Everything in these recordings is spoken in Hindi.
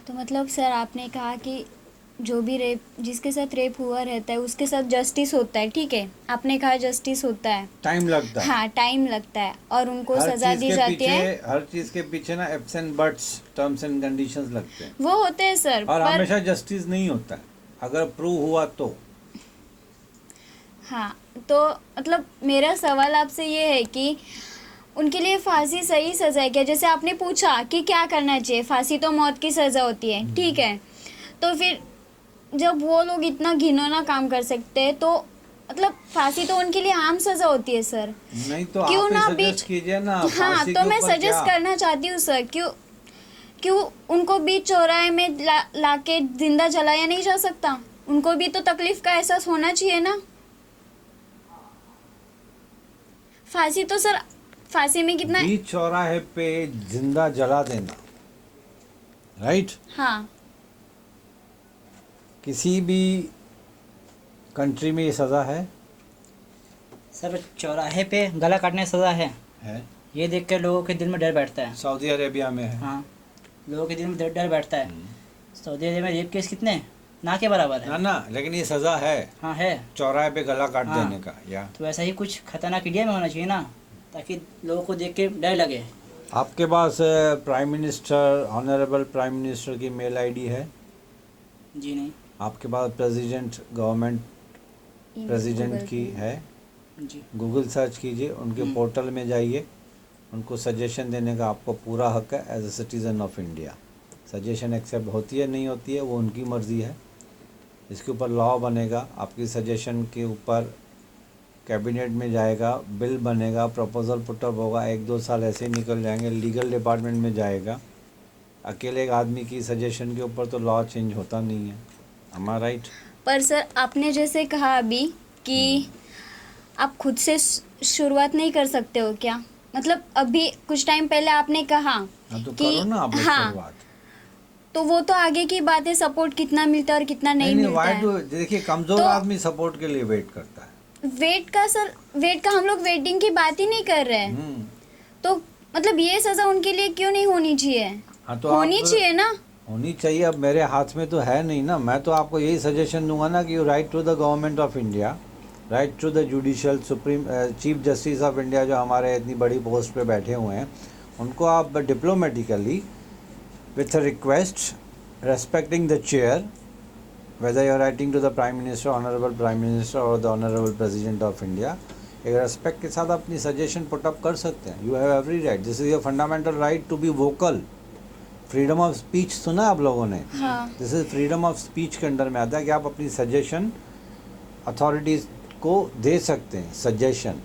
तो मतलब सर आपने कहा कि जो भी रेप जिसके साथ रेप हुआ रहता है उसके साथ जस्टिस होता है, ठीक है, आपने कहा जस्टिस होता है। टाइम लगता है। हाँ, टाइम लगता है और उनको सजा दी जाती है। हर चीज के पीछे ना ifs and buts, terms and conditions लगते हैं, वो होते हैं सर, और पर हमेशा जस्टिस नहीं होता है अगर प्रूव हुआ तो। हाँ, तो मतलब मेरा सवाल आपसे ये है कि उनके लिए फांसी सही सजा है क्या? जैसे आपने पूछा कि क्या करना चाहिए, फांसी तो मौत की सजा होती है, ठीक है, तो फिर जब वो लोग इतना घिनौना काम कर सकते हैं तो मतलब फांसी तो उनके लिए आम सजा होती है सर। नहीं तो क्यों आप ही ना सजेस्ट बीच कीजिए ना हाँ, फांसी तो के मैं ऊपर क्या। सजेस्ट करना चाहती हूँ सर, क्यों क्यों उनको बीच चौराहे में लाके जिंदा जलाया नहीं जा सकता? उनको भी तो तकलीफ का एहसास होना चाहिए ना। फांसी तो सर, फांसी में कितना। बीच चौराहे पे जिंदा जला देना, राइट, हाँ, किसी भी कंट्री में ये सजा है? सर चौराहे पे गला काटने की सज़ा है। ये देख कर लोगों के दिल में डर बैठता है। सऊदी अरेबिया में है। हाँ, लोगों के दिल में डर बैठता है। सऊदी अरेबिया में रेप केस कितने ना के बराबर है। ना लेकिन ये सजा है हाँ है। चौराहे पे गला काट हाँ। देने का, या तो ऐसा ही कुछ खतरनाक इंडिया में होना चाहिए ना, ताकि लोगों को देख के डर लगे। आपके पास prime minister, honourable prime minister की मेल आईडी है? जी नहीं। आपके पास प्रेसिडेंट, गवर्नमेंट प्रेसिडेंट गूगल की पे। है? जी। गूगल सर्च कीजिए, उनके पोर्टल में जाइए, उनको सजेशन देने का आपको पूरा हक है as a citizen of India. Suggestion accept होती है नहीं होती है वो उनकी मर्ज़ी है। इसके ऊपर लॉ बनेगा, आपकी सजेशन के ऊपर कैबिनेट में जाएगा, बिल बनेगा, प्रपोजल पुटअप होगा, 1-2 साल ऐसे ही निकल जाएंगे, लीगल डिपार्टमेंट में जाएगा। अकेले एक आदमी की सजेशन के ऊपर तो लॉ चेंज होता नहीं है। एम आई राइट? पर सर आपने जैसे कहा अभी कि आप खुद से शुरुआत नहीं कर सकते हो क्या? मतलब अभी कुछ टाइम पहले आपने कहा हाँ तो कि करो ना आप लोग हाँ, शुरुआत। तो वो तो आगे की बात है, सपोर्ट कितना मिलता है और कितना नहीं मिलता वाई है। टू, देखिए कमज़ोर तो आदमी सपोर्ट के लिए वेट करता है। वेट का हम लोग वेटिंग की बात ही नहीं कर रहे हैं। हम्म। तो मतलब ये सजा उनके लिए क्यों नहीं होनी चाहिए? हाँ तो होनी आप चाहिए ना। होनी चाहिए। अब मेरे हाथ में तो है नहीं ना, मैं तो आपको यही सजेशन दूंगा ना कि you write to the government of India, write to the judicial supreme chief justice of India जो हमारे इतनी बड़ी पोस्ट पे बैठे हुए हैं, उनको आप diplomatically with a request respecting the chair, whether you are writing to the prime minister, honorable prime minister or the honorable president of India, एक रेस्पेक्ट के साथ अपनी सजेशन पुटअप कर सकते हैं। You have every right, this is your fundamental right to be vocal. Freedom of speech सुना आप लोगों ने? हाँ, this is freedom of speech के अंडर में आता है कि आप अपनी सजेशन अथॉरिटीज़ को दे सकते हैं। Suggestion,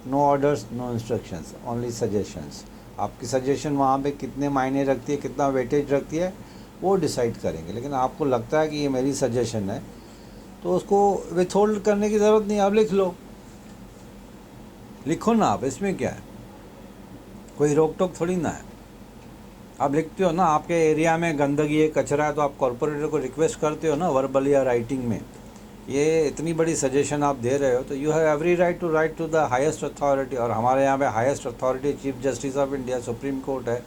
no orders, no instructions, only suggestions. आपकी सजेशन वहाँ पे कितने मायने रखती है, कितना वेटेज रखती है, वो डिसाइड करेंगे। लेकिन आपको लगता है कि ये मेरी सजेशन है तो उसको विथहोल्ड करने की ज़रूरत नहीं, आप लिख लो, लिखो ना आप, इसमें क्या है, कोई रोक टोक थोड़ी ना है। आप लिखते हो ना, आपके एरिया में गंदगी है, कचरा है, तो आप कॉरपोरेटर को रिक्वेस्ट करते हो ना वर्बल या राइटिंग में। ये इतनी बड़ी सजेशन आप दे रहे हो तो you have every right to write to the highest authority. और हमारे यहाँ पे highest authority chief justice of India, supreme court है,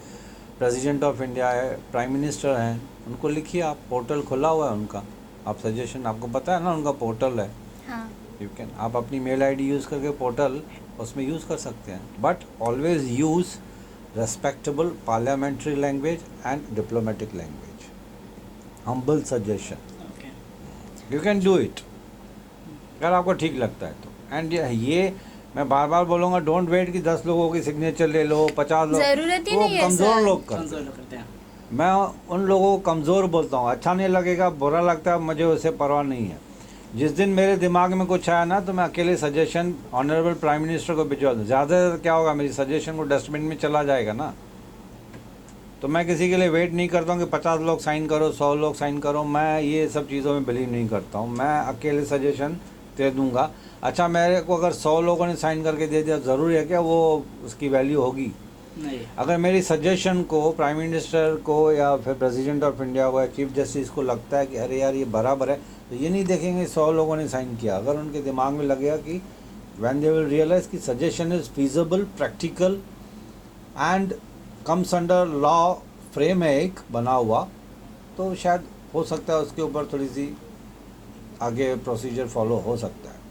प्रेसिडेंट ऑफ इंडिया है, प्राइम मिनिस्टर हैं, उनको लिखिए आप, पोर्टल खुला हुआ है उनका, आप सजेशन, आपको पता है ना उनका पोर्टल है, हाँ, यू कैन, आप अपनी मेल आईडी यूज़ करके पोर्टल उसमें यूज़ कर सकते हैं। But always use respectable parliamentary language and diplomatic language. Humble suggestion. Okay. You can do it. अगर आपको ठीक लगता है तो। एंड ये मैं बार बार बोलूँगा, डोंट वेट कि 10 लोगों की सिग्नेचर ले लो, 50 लोग, जरूरत ही वो नहीं है कमज़ोर सर। लोग करते कमजोर हैं। लोग करते हैं। मैं उन लोगों को कमज़ोर बोलता हूँ, अच्छा नहीं लगेगा, बुरा लगता है, मुझे उससे परवाह नहीं है। जिस दिन मेरे दिमाग में कुछ आया ना तो मैं अकेले सजेशन ऑनरेबल प्राइम मिनिस्टर को भिजवा दूँ। ज़्यादा क्या होगा, मेरी सजेशन को डस्टबिन में चला जाएगा ना। तो मैं किसी के लिए वेट नहीं करता हूँ कि 50 लोग साइन करो, 100 लोग साइन करो, मैं ये सब चीज़ों में बिलीव नहीं करता हूँ। मैं अकेले सजेशन दे दूँगा। अच्छा, मेरे को अगर 100 लोगों ने साइन करके दे दिया, ज़रूरी है क्या वो उसकी वैल्यू होगी? नहीं। अगर मेरी सजेशन को प्राइम मिनिस्टर को या फिर प्रेसिडेंट ऑफ इंडिया को या चीफ जस्टिस को लगता है कि अरे यार ये बराबर है, तो ये नहीं देखेंगे 100 लोगों ने साइन किया। अगर उनके दिमाग में लगेगा कि व्हेन दे विल रियलाइज कि suggestion is feasible, practical and comes under law frame है एक बना हुआ, तो शायद हो सकता है उसके ऊपर थोड़ी सी आगे प्रोसीजर फॉलो हो सकता है।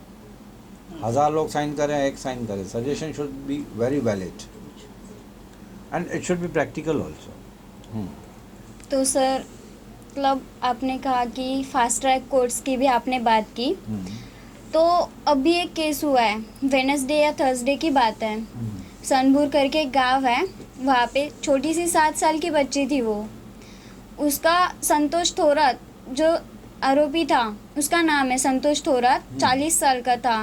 1000 लोग साइन करें, एक साइन करे, suggestion should be very valid and it should be practical also. तो सर मतलब आपने कहा कि फास्ट ट्रैक कोर्ट्स की भी आपने बात की, तो अभी एक केस हुआ है, वेडनेसडे या थर्सडे की बात है, सनपुर करके एक गांव है, वहाँ पे छोटी सी 7 साल की बच्ची थी वो, उसका संतोष थोरात जो आरोपी था, उसका नाम है संतोष थोरात, 40 साल का था।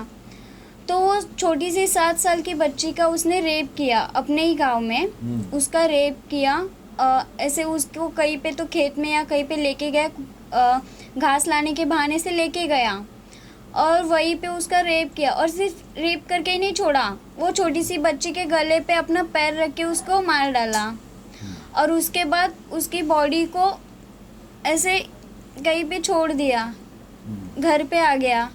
तो वो छोटी सी 7 साल की बच्ची का उसने रेप किया अपने ही गांव में, उसका रेप किया। ऐसे उसको कहीं पे तो खेत में या कहीं पे लेके गया, घास लाने के बहाने से लेके गया और वहीं पे उसका रेप किया, और सिर्फ रेप करके ही नहीं छोड़ा, वो छोटी सी बच्ची के गले पे अपना पैर रख के उसको मार डाला और उसके बाद उसकी बॉडी को ऐसे कहीं पे छोड़ दिया, घर पे आ गया।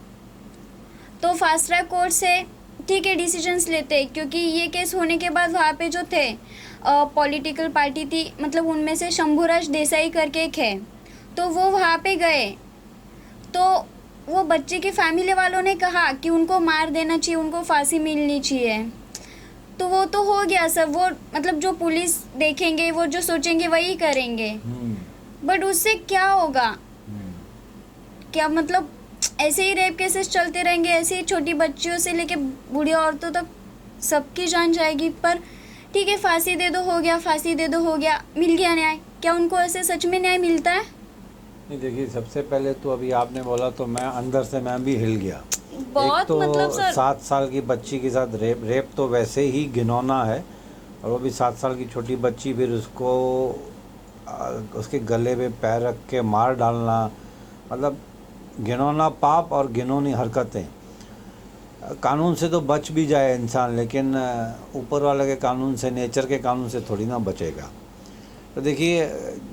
तो फास्ट ट्रैक कोर्ट से ठीक है डिसीजंस लेते, क्योंकि ये केस होने के बाद वहाँ पे जो थे पॉलिटिकल पार्टी थी, मतलब उनमें से शंभूराज देसाई करके एक है, तो वो वहाँ पे गए, तो वो बच्चे के फैमिली वालों ने कहा कि उनको मार देना चाहिए, उनको फांसी मिलनी चाहिए। तो वो तो हो गया सब, वो मतलब जो पुलिस देखेंगे, वो जो सोचेंगे वही करेंगे, बट उससे क्या होगा? क्या मतलब ऐसे ही रेप केसेस चलते रहेंगे, ऐसे ही छोटी बच्चियों से लेके बूढ़ी औरतों तक सबकी जान जाएगी। पर ठीक है, फांसी दे दो हो गया, फांसी दे दो हो गया, मिल गया न्याय। क्या उनको ऐसे सच में न्याय मिलता है? नहीं देखिए, सबसे पहले तो अभी आपने बोला तो मैं अंदर से मैं भी हिल गया। बहुत एक तो मतलब सर 7 साल की बच्ची के साथ रेप तो वैसे ही घिनौना है, और वो भी 7 साल की छोटी बच्ची, फिर उसको उसके गले पे पैर रख के मार डालना, मतलब घिनौना पाप और घिनौनी हरकतें। कानून से तो बच भी जाए इंसान, लेकिन ऊपर वाले के कानून से, नेचर के कानून से थोड़ी ना बचेगा। तो देखिए,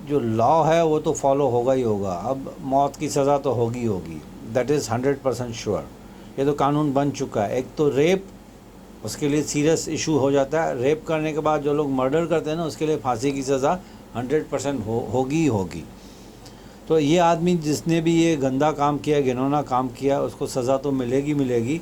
जो लॉ है वो तो फॉलो होगा ही होगा। अब मौत की सज़ा तो होगी होगी, दैट इज़ 100% श्योर। ये तो कानून बन चुका है। एक तो रेप, उसके लिए सीरियस इशू हो जाता है। रेप करने के बाद जो लोग मर्डर करते हैं ना, उसके लिए फांसी की सज़ा 100% होगी ही होगी। तो ये आदमी जिसने भी ये गंदा काम किया, घिनौना काम किया, उसको सज़ा तो मिलेगी मिलेगी।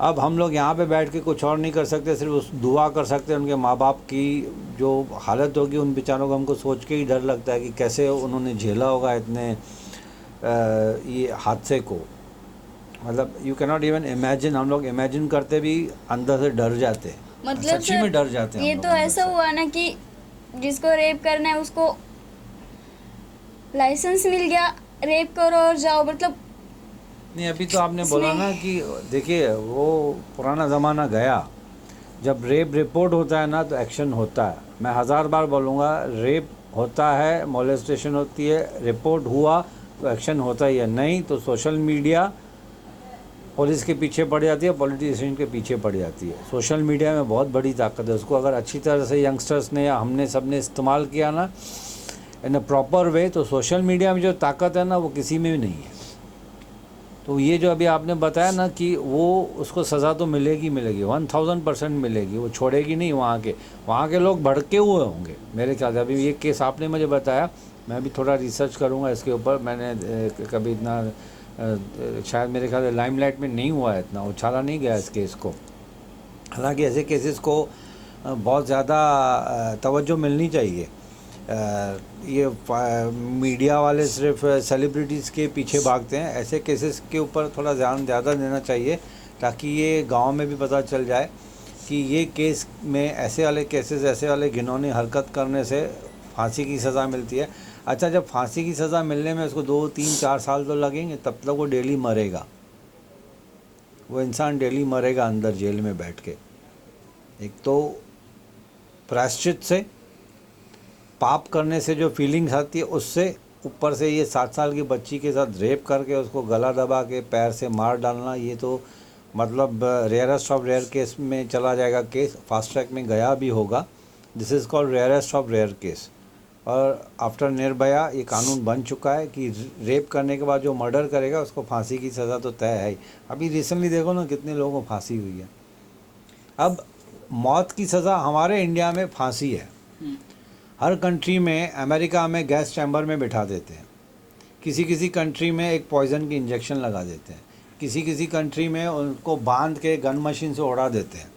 अब हम लोग यहाँ पे बैठ के कुछ और नहीं कर सकते, सिर्फ उस दुआ कर सकते हैं। उनके माँ बाप की जो हालत होगी उन बेचारों को, हमको सोच के ही डर लगता है कि कैसे उन्होंने झेला होगा इतने ये हादसे को। मतलब you can not even imagine. हम लोग इमेजिन करते भी अंदर से डर जाते हैं, मतलब सच्ची में डर जाते हैं। ये हम तो लोग अंदर ऐसा से। हुआ ना कि जिसको रेप करना है उसको लाइसेंस मिल गया, रेप करो और जाओ। मतलब नहीं, अभी तो आपने बोला ना कि देखिए वो पुराना ज़माना गया। जब रेप रिपोर्ट होता है ना तो एक्शन होता है। मैं 1000 बार बोलूँगा, रेप होता है, मोलेस्टेशन होती है, रिपोर्ट हुआ तो एक्शन होता ही है। नहीं तो सोशल मीडिया पुलिस के पीछे पड़ जाती है, पॉलिटिशियन के पीछे पड़ जाती है। सोशल मीडिया में बहुत बड़ी ताकत है। उसको अगर अच्छी तरह से यंगस्टर्स ने या हमने सबने इस्तेमाल किया ना इन अ प्रॉपर वे, तो सोशल मीडिया में जो ताकत है ना वो किसी में भी नहीं है। तो ये जो अभी आपने बताया ना कि वो उसको सज़ा तो मिलेगी मिलेगी, 1000% मिलेगी, वो छोड़ेगी नहीं। वहाँ के लोग भड़के हुए होंगे मेरे ख्याल से। अभी ये केस आपने मुझे बताया, मैं भी थोड़ा रिसर्च करूँगा इसके ऊपर। मैंने कभी इतना शायद मेरे ख्याल से लाइमलाइट में नहीं हुआ है, इतना उछाला नहीं गया इस केस को। हालांकि ऐसे केसेस को बहुत ज़्यादा तवज्जो मिलनी चाहिए। ये मीडिया वाले सिर्फ सेलिब्रिटीज़ के पीछे भागते हैं। ऐसे केसेस के ऊपर थोड़ा ध्यान ज़्यादा देना चाहिए, ताकि ये गांव में भी पता चल जाए कि ये केस में ऐसे वाले केसेस, ऐसे वाले घिनौनी हरकत करने से फांसी की सज़ा मिलती है। अच्छा, जब फांसी की सज़ा मिलने में उसको 2, 3, 4 साल तो लगेंगे, तब तक वो डेली मरेगा। वो इंसान डेली मरेगा अंदर जेल में बैठ के। एक तो प्रायश्चित से, पाप करने से जो फीलिंग्स आती है उससे, ऊपर से ये 7 साल की बच्ची के साथ रेप करके उसको गला दबा के पैर से मार डालना, ये तो मतलब रेयरेस्ट ऑफ रेयर केस में चला जाएगा केस। फास्ट ट्रैक में गया भी होगा। This is called rarest of rare case. और आफ्टर निर्भया ये कानून बन चुका है कि रेप करने के बाद जो मर्डर करेगा उसको फांसी की सज़ा तो तय है ही। अभी रिसेंटली देखो ना कितने लोगों को फांसी हुई है। अब मौत की सज़ा हमारे इंडिया में फांसी है। हर कंट्री में, अमेरिका में गैस चैम्बर में बिठा देते हैं, किसी किसी कंट्री में एक पॉइजन की इंजेक्शन लगा देते हैं, किसी किसी कंट्री में उनको बांध के गन मशीन से उड़ा देते हैं,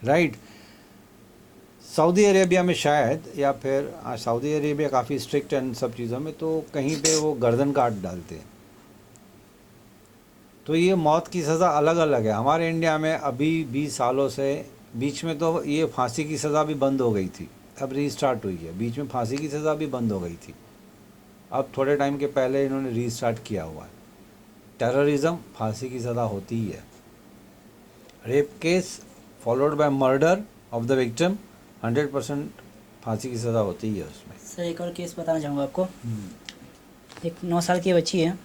राइट। सऊदी अरेबिया में शायद, या फिर सऊदी अरेबिया काफ़ी स्ट्रिक्ट है इन सब चीज़ों में, तो कहीं पे वो गर्दन काट डालते हैं। तो ये मौत की सज़ा अलग अलग है। हमारे इंडिया में अभी 20 सालों से, बीच में तो ये फांसी की सज़ा भी बंद हो गई थी, अब रीस्टार्ट हुई है। बीच में फांसी की सज़ा भी बंद हो गई थी, अब थोड़े टाइम के पहले इन्होंने रीस्टार्ट किया हुआ है। टेररिज्म, फांसी की सज़ा होती ही है। Rape case followed by murder of the victim, 100% फांसी की सज़ा होती ही है उसमें। सर एक और केस बताना चाहूँगा आपको। एक 9 साल की बच्ची है,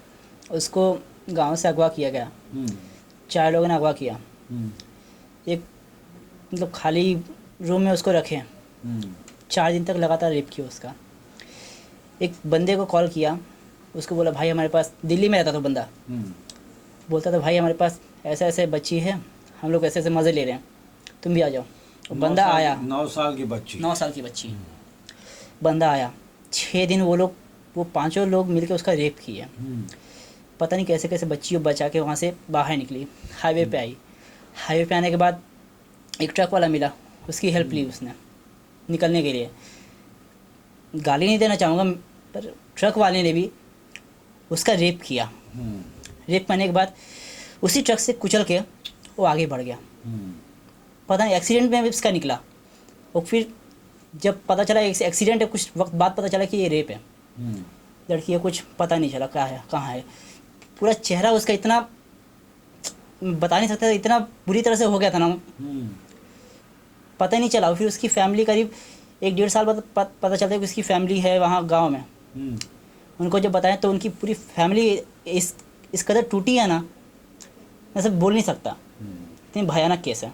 उसको गांव से अगवा किया गया। 4 लोगों ने अगवा किया। एक मतलब खाली रूम में उसको रखे, 4 दिन तक लगातार रेप किया उसका। एक बंदे को कॉल किया, उसको बोला भाई हमारे पास, दिल्ली में रहता था बंदा, बोलता था भाई हमारे पास ऐसे ऐसे बच्ची है, हम लोग ऐसे ऐसे मज़े ले रहे हैं, तुम भी आ जाओ। तो बंदा आया। 9 साल की बच्ची। 9 साल की बच्ची। बंदा आया, 6 दिन वो 5 लोग मिलकर उसका रेप किए। पता नहीं कैसे कैसे बच्ची को बचा के वहाँ से बाहर निकली, हाईवे पे आई। हाईवे पे आने के बाद एक ट्रक वाला मिला, उसकी हेल्प ली उसने निकलने के लिए। गाली नहीं देना चाहूँगा, पर ट्रक वाले ने भी उसका रेप किया। रेप करने के बाद उसी ट्रक से कुचल के वो आगे बढ़ गया। पता नहीं एक्सीडेंट में उसका निकला, और फिर जब पता चला एक्सीडेंट है, कुछ वक्त बाद पता चला कि ये रेप है। लड़की है, कुछ पता नहीं चला क्या है कहाँ है। पूरा चेहरा उसका इतना बता नहीं सकता, इतना बुरी तरह से हो गया था ना, पता ही नहीं चला। फिर उसकी फैमिली करीब 1-1.5 साल बाद पता चलता है कि उसकी फैमिली है वहाँ गांव में। उनको जब बताया तो उनकी पूरी फैमिली इस कदर टूटी है ना, मैं सब बोल नहीं सकता, इतनी भयानक केस है।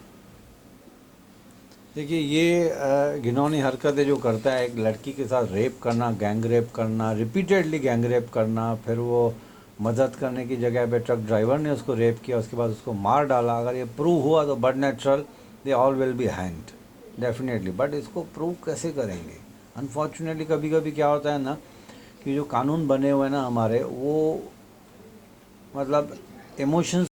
देखिए, ये घिनौनी हरकतें जो करता है, एक लड़की के साथ रेप करना, गैंग रेप करना, रिपीटेडली गैंग रेप करना, फिर वो मदद करने की जगह पे ट्रक ड्राइवर ने उसको रेप किया, उसके बाद उसको मार डाला। अगर ये प्रूव हुआ तो but natural, they all will be hanged definitely. But इसको प्रूव कैसे करेंगे? अनफॉर्चुनेटली कभी कभी क्या होता है ना, कि जो कानून बने हुए हैं ना हमारे, वो मतलब इमोशंस